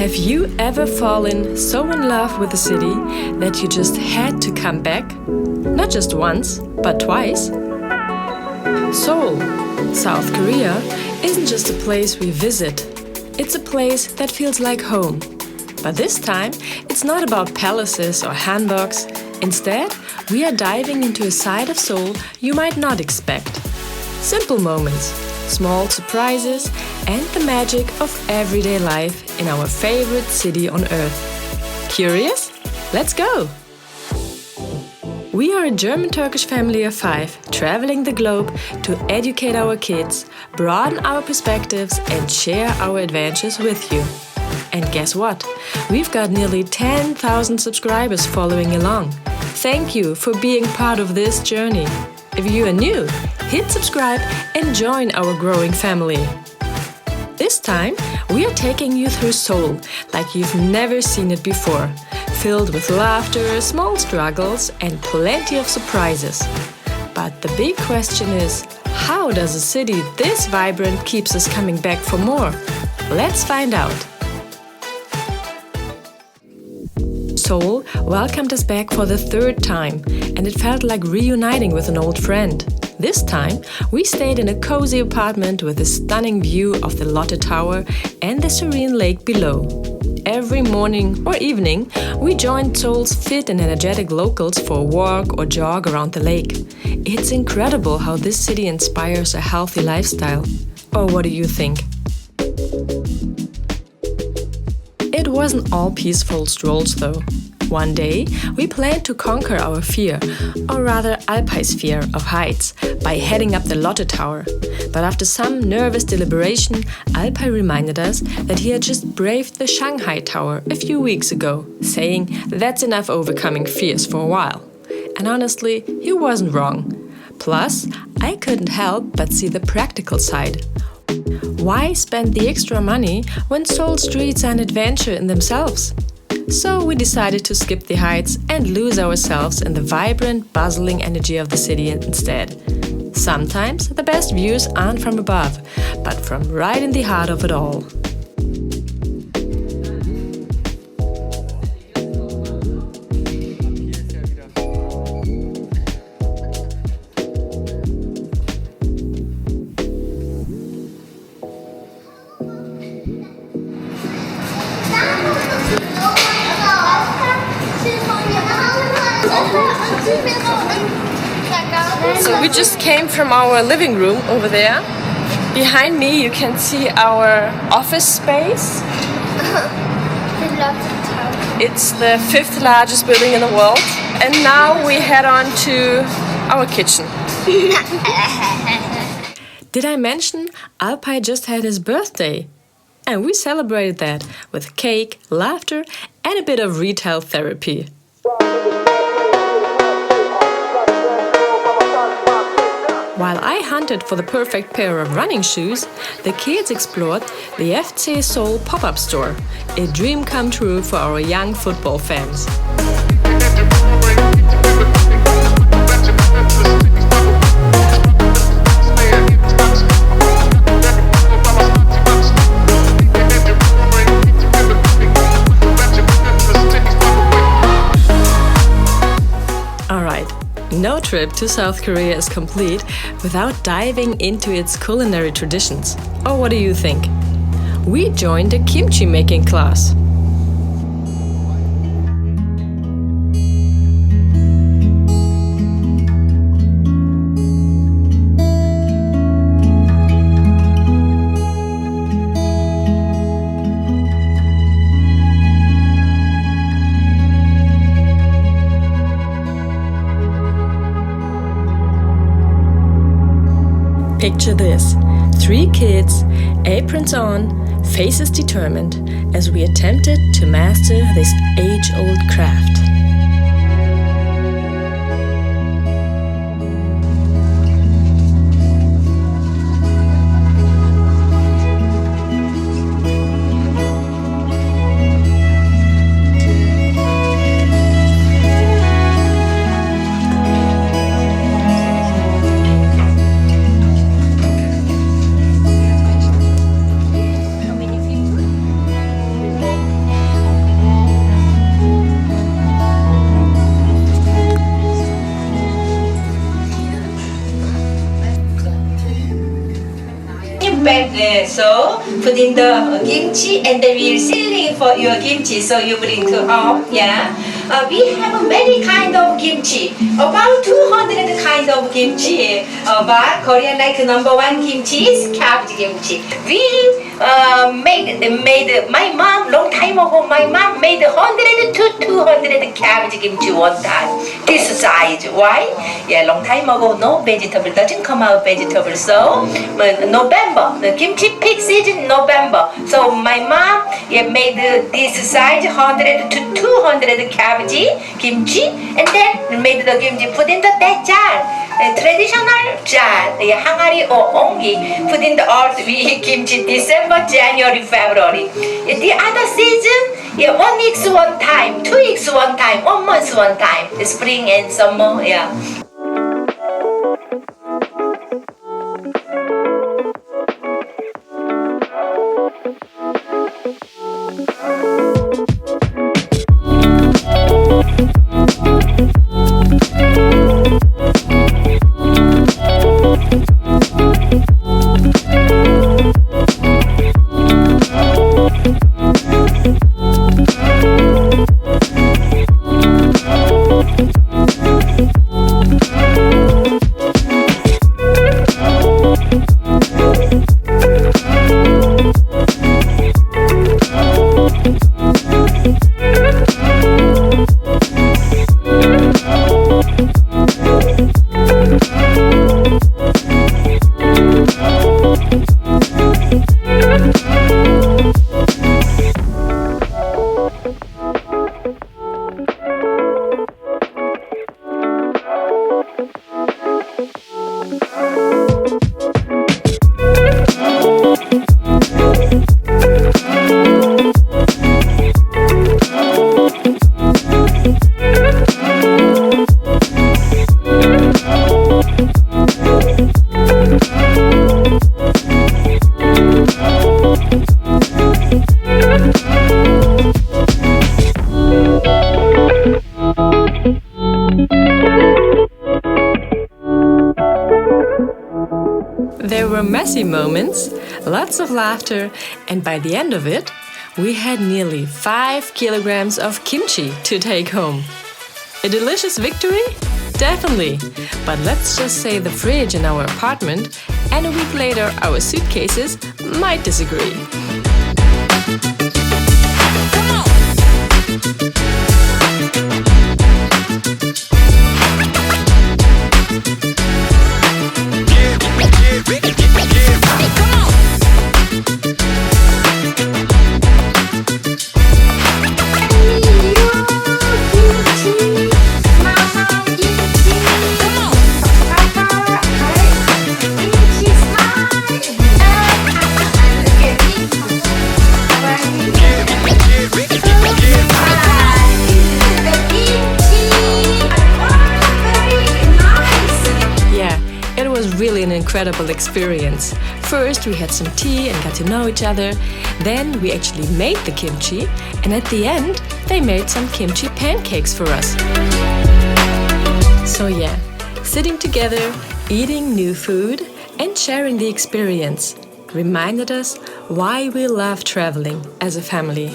Have you ever fallen so in love with the city that you just had to come back? Not just once, but twice? Seoul, South Korea, isn't just a place we visit. It's a place that feels like home. But this time, it's not about palaces or hanboks. Instead, we are diving into a side of Seoul you might not expect. Simple moments, small surprises, and the magic of everyday life in our favorite city on earth. Curious? Let's go! We are a German-Turkish family of 5 traveling the globe to educate our kids, broaden our perspectives, and share our adventures with you. And guess what? We've got nearly 10,000 subscribers following along. Thank you for being part of this journey. If you are new, hit subscribe and join our growing family. This time, we are taking you through Seoul like you've never seen it before, filled with laughter, small struggles, and plenty of surprises. But the big question is, how does a city this vibrant keeps us coming back for more? Let's find out. Seoul welcomed us back for the 3rd time, and it felt like reuniting with an old friend. This time, we stayed in a cozy apartment with a stunning view of the Lotte Tower and the serene lake below. Every morning or evening, we joined Seoul's fit and energetic locals for a walk or jog around the lake. It's incredible how this city inspires a healthy lifestyle. Or what do you think? It wasn't all peaceful strolls though. One day, we planned to conquer our fear, or rather Alpay's fear of heights, by heading up the Lotte Tower. But after some nervous deliberation, Alpay reminded us that he had just braved the Shanghai Tower a few weeks ago, saying that's enough overcoming fears for a while. And honestly, he wasn't wrong. Plus, I couldn't help but see the practical side. Why spend the extra money when Seoul streets are an adventure in themselves? So we decided to skip the heights and lose ourselves in the vibrant, bustling energy of the city instead. Sometimes the best views aren't from above, but from right in the heart of it all. So we just came from our living room over there. Behind me you can see our office space. It's the 5th largest building in the world. And now we head on to our kitchen. Did I mention Alpay just had his birthday? And we celebrated that with cake, laughter, and a bit of retail therapy. While I hunted for the perfect pair of running shoes, the kids explored the FC Seoul pop-up store, a dream come true for our young football fans. No trip to South Korea is complete without diving into its culinary traditions. Or what do you think? We joined a kimchi-making class. Picture this, 3 kids, aprons on, faces determined, as we attempted to master this age-old craft. So put in the kimchi and then we're sealing for your kimchi. So you bring to home. Yeah. We have many kind of kimchi. About 200 kind of kimchi. But Korean like #1 kimchi is cabbage kimchi. We made my mom long time ago. My mom made 100 to 200 cabbage kimchi one time. This size. Why? Yeah, long time ago no vegetable doesn't come out vegetable. So November, the kimchi peak season November. So my mom made this size 100 to 200 cabbage kimchi and then made the kimchi put in the jar. Traditional jar, 항아리 or ongi, put in the earth. We eat kimchi December, January, February. The other season, 1 week one time, 2 weeks one time, 1 month one time. Spring and summer, yeah. There were messy moments, lots of laughter, and by the end of it, we had nearly 5 kilograms of kimchi to take home. A delicious victory? Definitely! But let's just say the fridge in our apartment and a week later our suitcases might disagree. Really an incredible experience. First we had some tea and got to know each other, then we actually made the kimchi, and at the end they made some kimchi pancakes for us. So yeah, sitting together, eating new food and sharing the experience reminded us why we love traveling as a family.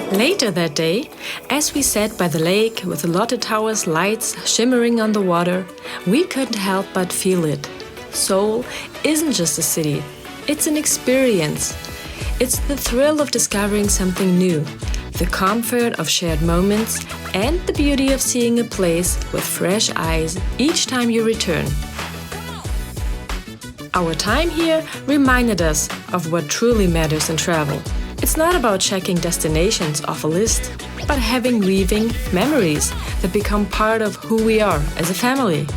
Later that day, as we sat by the lake with the Lotte Tower's lights shimmering on the water, we couldn't help but feel it. Seoul isn't just a city, it's an experience. It's the thrill of discovering something new, the comfort of shared moments, and the beauty of seeing a place with fresh eyes each time you return. Our time here reminded us of what truly matters in travel. It's not about checking destinations off a list, but weaving memories that become part of who we are as a family.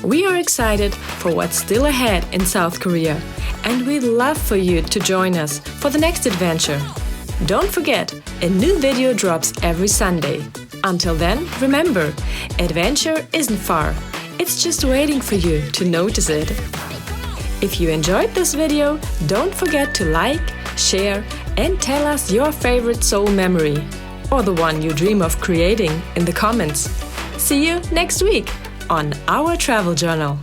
We are excited for what's still ahead in South Korea, and we'd love for you to join us for the next adventure. Don't forget, a new video drops every Sunday. Until then, remember, adventure isn't far. It's just waiting for you to notice it. If you enjoyed this video, don't forget to like, share, and tell us your favorite Seoul memory, or the one you dream of creating, in the comments. See you next week on our travel journal.